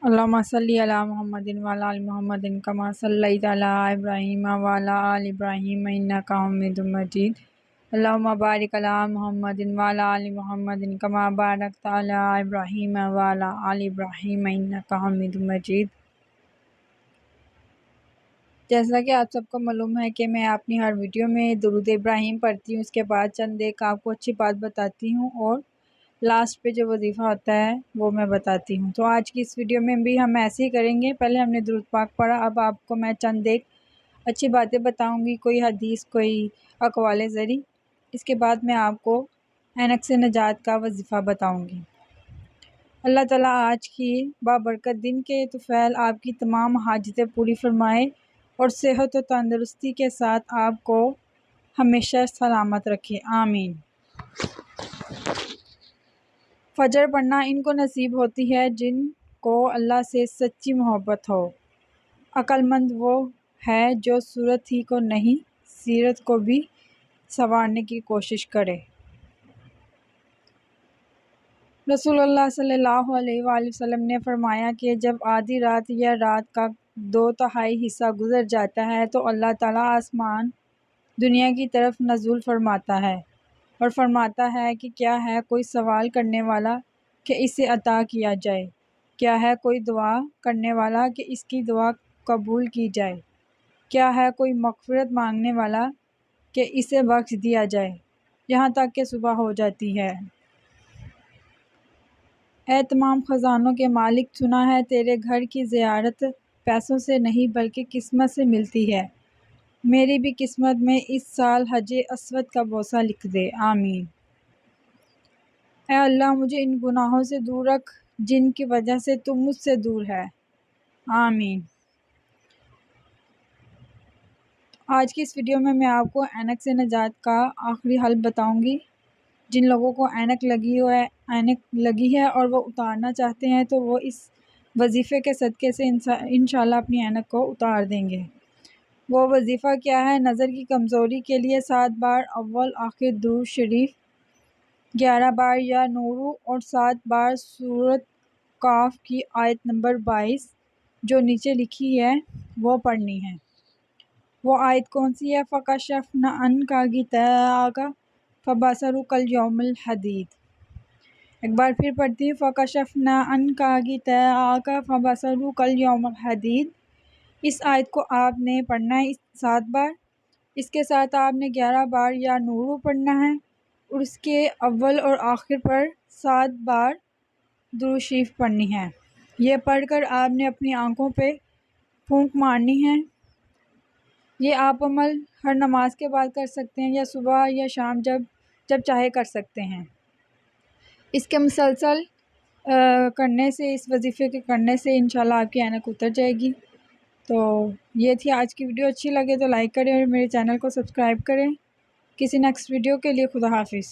اللہم صلی علی محمد وعلی آل محمد کما صلیت علی ابراہیم وعلی آل ابراہیم انک حمید مجید۔ اللہم بارک علی محمد وعلی آل محمد کما بارکت علی ابراہیم وعلی آل ابراہیم انک حمید مجید۔ جیسا کہ آپ سب کو معلوم ہے کہ میں اپنی ہر ویڈیو میں درود ابراہیم پڑھتی ہوں، اس کے بعد چند ایک آپ کو اچھی بات بتاتی ہوں اور لاسٹ پہ جو وظیفہ ہوتا ہے وہ میں بتاتی ہوں۔ تو آج کی اس ویڈیو میں بھی ہم ایسے ہی کریں گے۔ پہلے ہم نے درود پاک پڑھا، اب آپ کو میں چند ایک اچھی باتیں بتاؤں گی، کوئی حدیث، کوئی اقوال زری۔ اس کے بعد میں آپ کو اینک سے نجات کا وظیفہ بتاؤں گی۔ اللہ تعالیٰ آج کی بابرکت دن کے طفیل آپ کی تمام حاجتیں پوری فرمائے اور صحت و تندرستی کے ساتھ آپ کو ہمیشہ سلامت رکھے، آمین۔ فجر پڑھنا ان کو نصیب ہوتی ہے جن کو اللہ سے سچی محبت ہو۔ عقل مند وہ ہے جو صورت ہی کو نہیں، سیرت کو بھی سنوارنے کی کوشش کرے۔ رسول اللہ صلی اللہ علیہ وآلہ وسلم نے فرمایا کہ جب آدھی رات یا رات کا 2/3 حصہ گزر جاتا ہے تو اللہ تعالیٰ آسمان دنیا کی طرف نزول فرماتا ہے اور فرماتا ہے کہ کیا ہے کوئی سوال کرنے والا کہ اسے عطا کیا جائے، کیا ہے کوئی دعا کرنے والا کہ اس کی دعا قبول کی جائے، کیا ہے کوئی مغفرت مانگنے والا کہ اسے بخش دیا جائے، یہاں تک کہ صبح ہو جاتی ہے۔ اے تمام خزانوں کے مالک، سنا ہے تیرے گھر کی زیارت پیسوں سے نہیں بلکہ قسمت سے ملتی ہے، میری بھی قسمت میں اس سال حج اسود کا بوسہ لکھ دے، آمین۔ اے اللہ مجھے ان گناہوں سے دور رکھ جن کی وجہ سے تو مجھ سے دور ہے، آمین۔ آج کی اس ویڈیو میں آپ کو اینک سے نجات کا آخری حل بتاؤں گی۔ جن لوگوں کو اینک لگی ہے اور وہ اتارنا چاہتے ہیں تو وہ اس وظیفے کے صدقے سے انشاءاللہ اپنی اینک کو اتار دیں گے۔ وہ وظیفہ کیا ہے؟ نظر کی کمزوری کے لیے 7 بار اول آخر درود شریف، 11 بار یا نورو اور 7 بار سورۃ کاف کی آیت نمبر 22 جو نیچے لکھی ہے وہ پڑھنی ہے۔ وہ آیت کون سی ہے؟ فَكَشَفْنَا عَنْكَ غِطَاءَكَ فَبَصَرُكَ الْيَوْمَ الْحَدِيدُ۔ ایک بار پھر پڑھتی ہوں، فَكَشَفْنَا عَنْكَ غِطَاءَكَ فَبَصَرُكَ الْيَوْمَ الْحَدِيدُ۔ اس آیت کو آپ نے پڑھنا ہے 7 بار۔ اس کے ساتھ آپ نے 11 بار یا نورو پڑھنا ہے اور اس کے اول اور آخر پر 7 بار درود شریف پڑھنی ہے۔ یہ پڑھ کر آپ نے اپنی آنکھوں پہ پھونک مارنی ہے۔ یہ آپ عمل ہر نماز کے بعد کر سکتے ہیں یا صبح یا شام جب چاہے کر سکتے ہیں۔ اس کے مسلسل کرنے سے، اس وظیفے کے کرنے سے انشاءاللہ آپ کی اینک اتر جائے گی۔ تو یہ تھی آج کی ویڈیو، اچھی لگے تو لائک کریں اور میرے چینل کو سبسکرائب کریں۔ کسی نیکسٹ ویڈیو کے لیے خدا حافظ۔